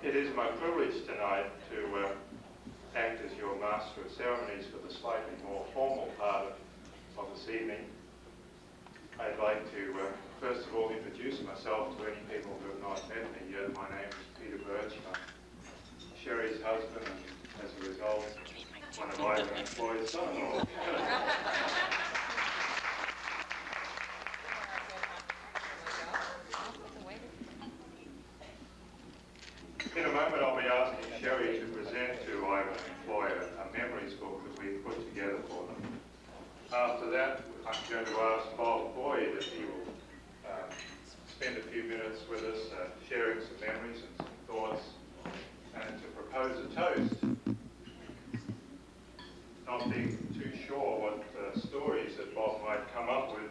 It is my privilege tonight to act as your Master of Ceremonies for the slightly more formal part of this evening. I'd like to first of all introduce myself to any people who have not met me yet. My name is Peter Birch. I'm Sherry's husband and as a result one of Ivan and Floyd's son-in-law. In a moment I'll be asking Sherry to present to Ivan and Floyd a memories book that we've put together for them. After that I'm going to ask Bob Boyd if he will spend a few minutes with us sharing some memories and some thoughts and to propose a toast. Not being too sure what stories that Bob might come up with,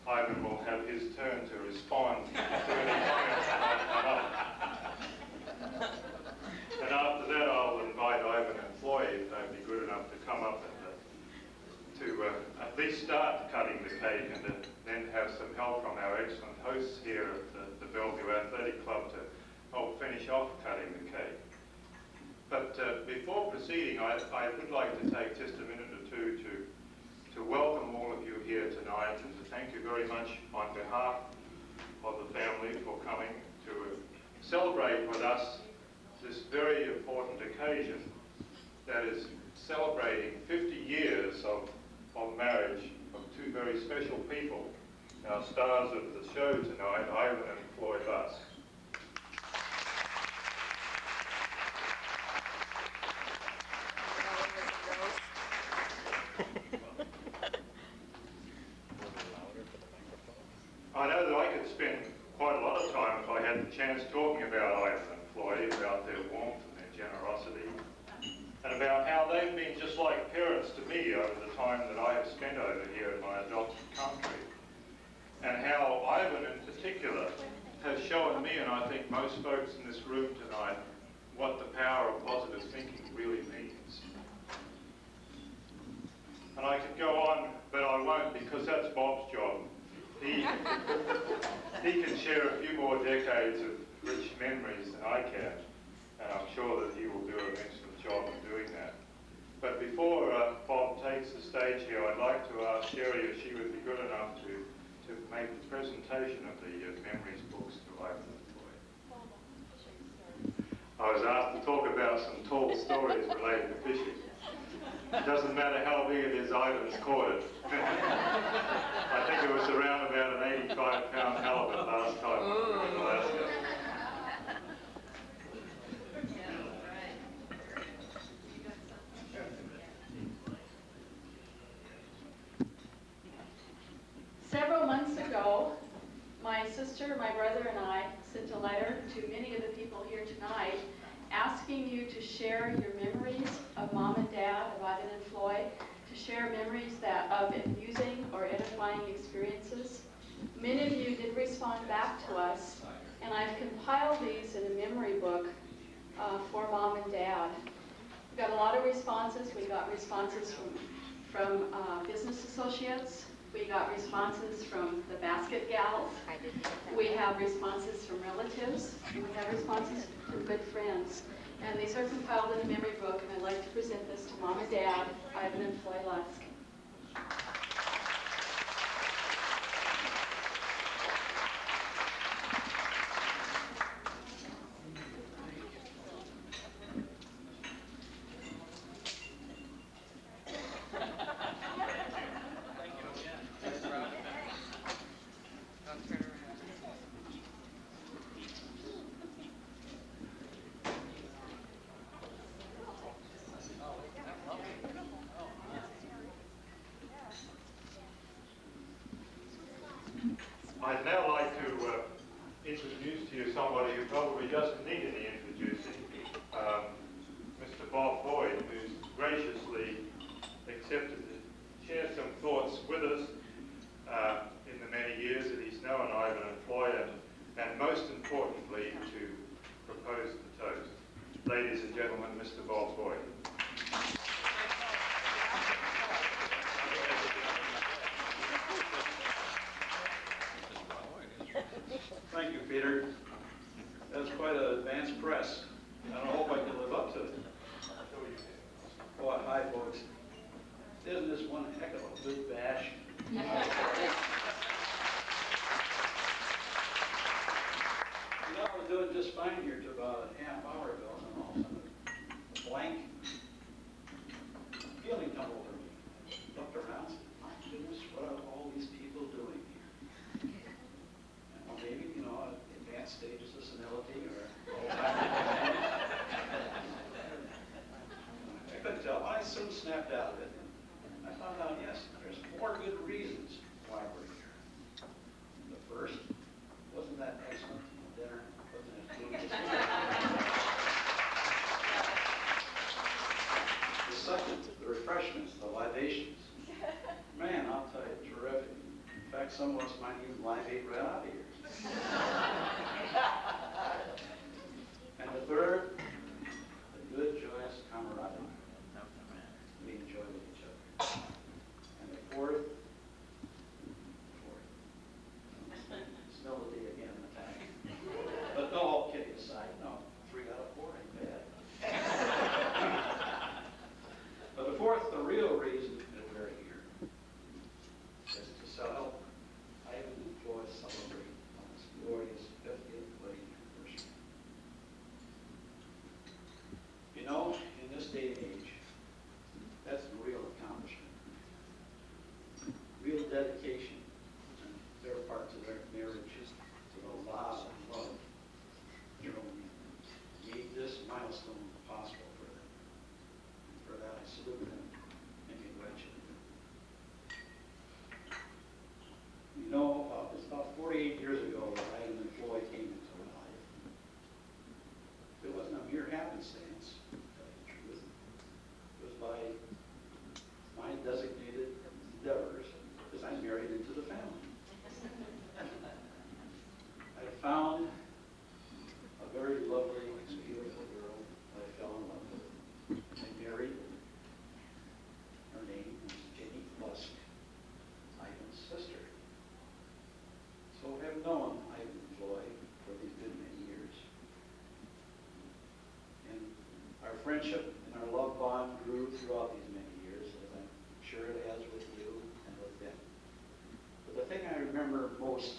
Ivan will have his turn to respond to any comments that might come up. And after that, I'll invite Ivan and Floyd, if they'd be good enough to come up and to at least start cutting the cake and then have some help from our excellent hosts here at the Bellevue Athletic Club to help finish off cutting the cake. But before proceeding, I would like to take just a minute or two to welcome all of you here tonight and to thank you very much on behalf of the family for coming to celebrate with us this very important occasion that is celebrating 50 years of marriage of two very special people, our stars of the show tonight, Ivan and Floyd Lusk. I know that I could spend quite a lot of time if I had the chance talking about Ivan and Floyd, about their warmth and their generosity, and about how they've been just like parents to me over the time that I have spent over here in my adopted country, and how Ivan in particular has shown me, and I think most folks in this room tonight, what the power of positive thinking really means. And I could go on, but I won't because that's Bob's job. He can share a few more decades of rich memories than I can, and I'm sure that he will do an excellent job of doing that. But before Bob takes the stage here, I'd like to ask Sherry if she would be good enough to make the presentation of the memories books to Ivan and Floyd. I was asked to talk about some tall stories related to fishing. It doesn't matter how big it is, Ivan's caught it. I think it was around about an 85-pound halibut last time we were in Alaska. Several months ago, my sister, my brother, and I sent a letter to many of the people here tonight asking you to share your memories of Mom and Dad, of Ivan and Floyd, to share memories of amusing or edifying experiences. Many of you did respond back to us, and I've compiled these in a memory book for Mom and Dad. We got a lot of responses. We got responses from business associates. We got responses from the basket gals. We have responses from relatives. And we have responses from good friends. And these are compiled in a memory book, and I'd like to present this to Mom and Dad, Ivan and Floyd Lusk. I'd now like to introduce to you somebody who probably doesn't need any introducing, Mr. Bob Boyd, who's graciously accepted to share some thoughts with us in the many years that he's known Ivan and Floyd, and most importantly, to propose the toast. Ladies and gentlemen, Mr. Bob Boyd. Thank you, Peter. As quite an advanced press. I don't hope I can live up to it. Oh, hi, folks. Isn't this one heck of a good bash? You know, I was doing just fine here till about a half hour ago, and all of a sudden, a blank feeling come over me. I looked around and said, my goodness, what are all these people doing here? And well, maybe, you know, advanced stages of senility or I couldn't tell. I soon snapped out of it. I found out, yes, there's 4 good reasons why we're here. The first, wasn't that excellent dinner? Wasn't it delicious? The second, the refreshments, the libations. Man, I'll tell you, terrific. In fact, some of us might even libate right out of here. And the third, the good, joyous camaraderie we enjoy with each other. And the fourth, senility again attack. But no, all kidding aside, no, 3 out of 4 ain't bad. But the fourth, the real reason that we're here is to help Ivan and Floyd celebrate on this glorious 50th wedding anniversary. You know, in this day and age, that's a real accomplishment. Real dedication on their part to their marriage, to the law and love. You know, made this milestone possible for them. And for that, I salute them and congratulate them. You know, it was about 48 years ago that Ivan and Floyd came into my life. It wasn't a mere happenstance, to tell you the truth. It was by my designated endeavors as I married into the family. I found a very lovely and beautiful girl that I fell in love with. I married. Her name was Jenny Lusk, Ivan's sister. So I have known Ivan and Floyd for these good many years. And our friendship and our love bond grew throughout these many years, as I'm sure it has with you and with them. But the thing I remember most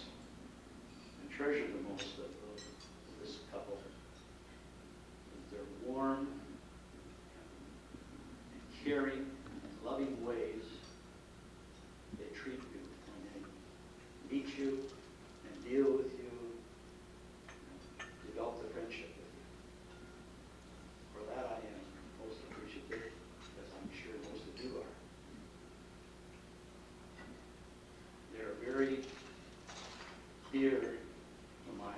and treasure the most of this couple is their warm and caring and loving ways they treat you when they meet you and deal with you, develop the friendship with you. For that I am most appreciative, as I'm sure most of you are. They're very dear to my heart.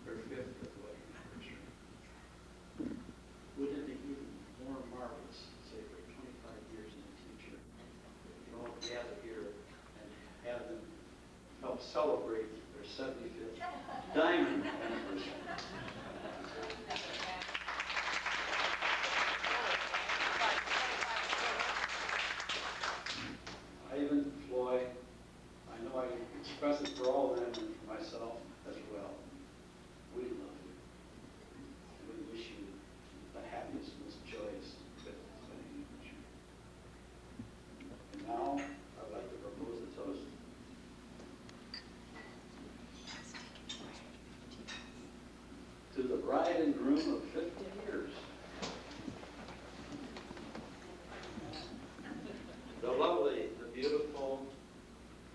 Their 50th wedding anniversary. Wouldn't it be even more marvelous, say, for 25 years in the future, if you all gather here and have them help celebrate their 75th diamond anniversary? Ivan, Floyd, I know I can express it for all of them and for myself as well. We love you. And we wish you the happiest, most joyous 50th wedding anniversary. And now, I'd like to propose a toast. To the bride and groom of 50 years. The lovely, the beautiful,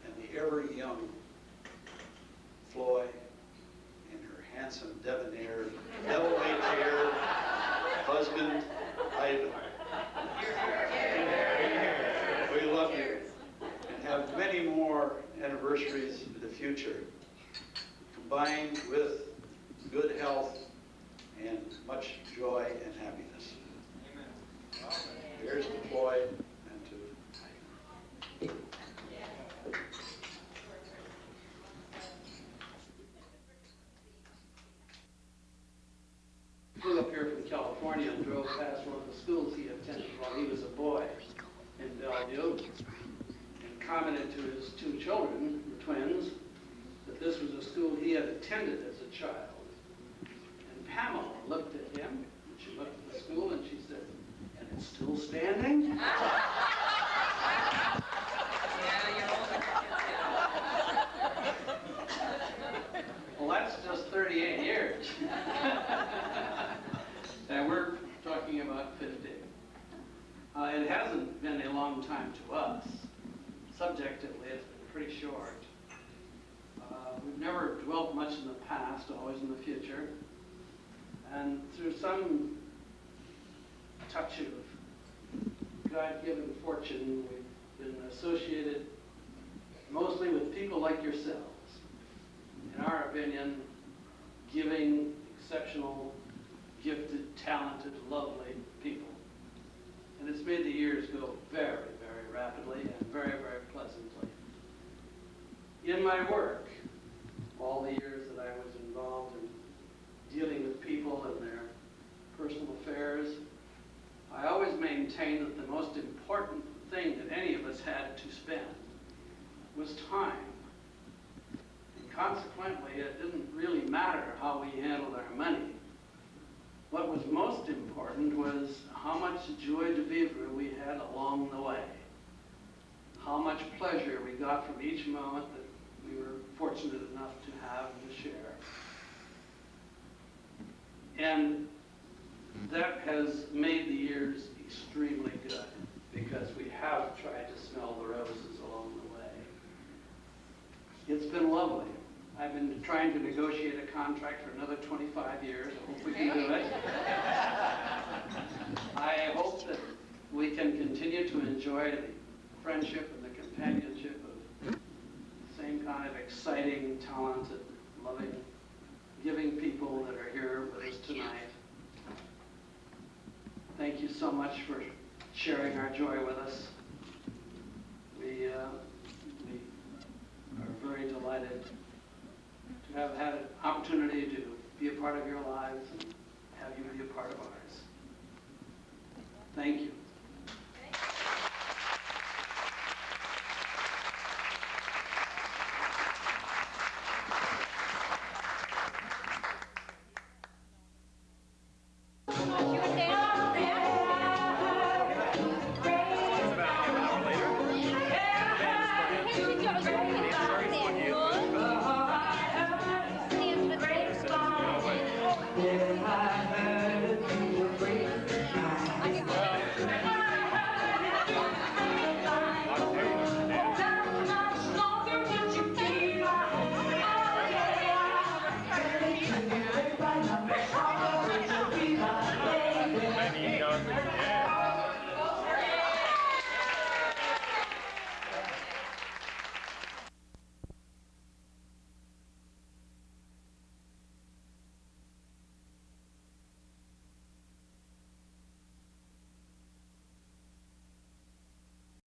and the ever young Floyd and her handsome, debonair, devil-may-care husband, Ivan. We love you and have many more anniversaries in the future, combined with good health and much joy and happiness. Amen. Here's to Floyd and to Ivan. California and drove past one of the schools he attended while he was a boy in Bellevue, and commented to his two children, the twins, that this was a school he had attended as a child. And Pamela looked at him, and she looked at the school, and she said, "And it's still standing?" Well, that's just 38 years. And we're talking about 50. It hasn't been a long time to us. Subjectively, it's been pretty short. We've never dwelt much in the past, always in the future. And through some touch of God-given fortune, we've been associated mostly with people like yourselves. In our opinion, giving, exceptional, gifted, talented, lovely people. And it's made the years go very, very rapidly and very, very pleasantly. In my work, all the years that I was involved in dealing with people and their personal affairs, I always maintained that the most important thing that any of us had to spend was time. And consequently, it didn't really matter how we handled our money. What was most important was how much joie de vivre we had along the way. How much pleasure we got from each moment that we were fortunate enough to have and to share. And that has made the years extremely good because we have tried to smell the roses along the way. It's been lovely. I've been trying to negotiate a contract for another 25 years. I hope we can do it. I hope that we can continue to enjoy the friendship and the companionship of the same kind of exciting, talented, loving, giving people that are here with us tonight. Thank you so much for sharing our joy with us. We are very delighted to have had an opportunity to be a part of your lives and have you be a part of ours. Thank you.